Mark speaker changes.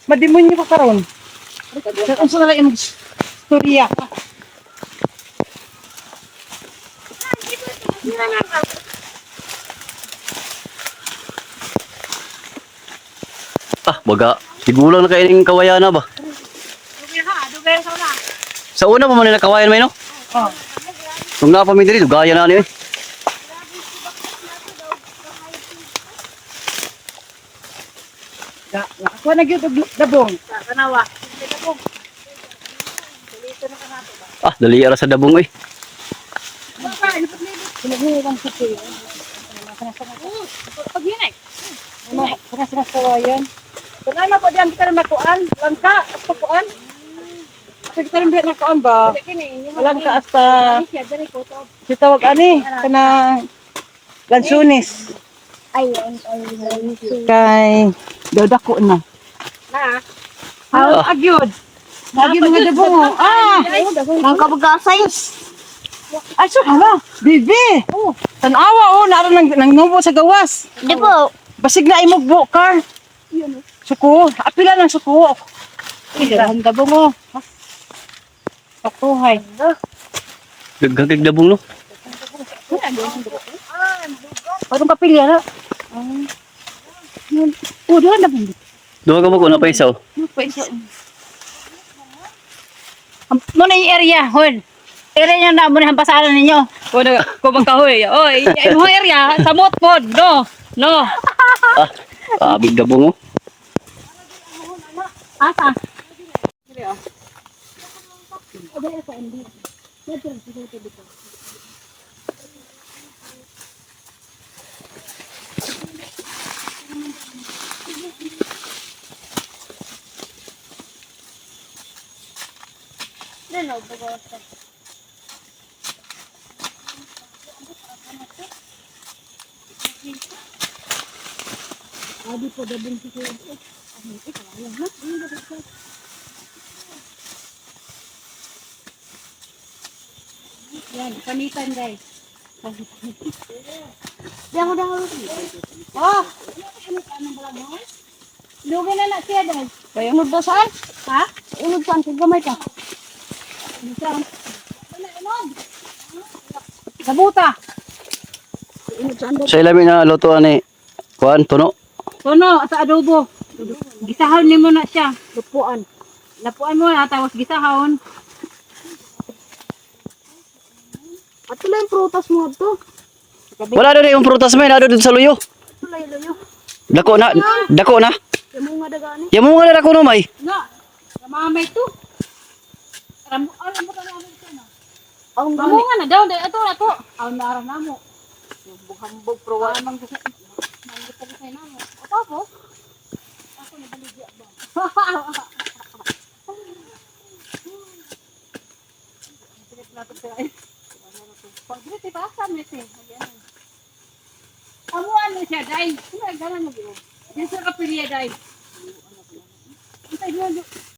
Speaker 1: Madimonyo ko karon. Ang sa nala imong storya.
Speaker 2: Baga. Sigulang na kayo ng kawayan na ba? Sa una pa man nila kawayan may no?
Speaker 1: Oh.
Speaker 2: Kung nga pa may diri, gaya na niyo eh.
Speaker 1: Ako na gyud og dabong.
Speaker 3: Kanawa.
Speaker 2: Dali ara sa dabong eh.
Speaker 1: Pinaghihilang sa tiyo. Pag yun eh. Sana kawayan. Kaya na po diyan kita nakuan, langka, pukuan. Kasi kita rin nakuan ba? Langka hasta sitawag ani kana lansunis.
Speaker 3: Ay.
Speaker 1: Kay dodako na. Agyod. Lagi mga dabong.
Speaker 3: Ang kabagkasay.
Speaker 1: Ay, so, hala, bibi. Tanawa, naroon nang nubo sa gawas.
Speaker 3: Di po.
Speaker 1: Basig na imog bukar. Suko, apila ng suko. Ang dabong, Pakuhay.
Speaker 2: Gagagag dabong no?
Speaker 1: Parang kapilya na. Doon na dabong.
Speaker 2: Duha ka mo kung napay isaw.
Speaker 3: Muna yung area, hon. Area nyo na muna hampasaran ninyo. Kung magkahoy. Oy, yung area, samot po. No.
Speaker 2: Abig dabong oh.
Speaker 3: Asa? Yan, panitan guys. Diyan ko dahil. Lugi na siya dahil. Kaya unog daw saan? Ha? Unog saan? Kung gamay ka. Unog saan? Sabuta.
Speaker 2: Sa ilamin na lutuan ni kuan tuno.
Speaker 3: Tono, sa adobo. Gisahon ni mo na siya. Lapuan. Lapuan mo na, tapos gisahon. At ito lang prutas mo ito.
Speaker 2: Wala doon yung prutas may nado dun sa luyo.
Speaker 3: Luyo.
Speaker 2: Dako na.
Speaker 3: Yung mga dagani.
Speaker 2: Yang mo nga dako no may.
Speaker 3: Na, ramamay to. Alam mo ramamay ito na. Ang nga na daw, ito na to. Ang naram na mo. Buhambog prowa mang gusto. Manggit ko sa namo. Apa po? Ako ni baligya ba. Sige plato sa ay. Pagdito pa sa mesi. Ano siya dai? Sino ay ganan mo? Dito ka piliya dai. Antay mo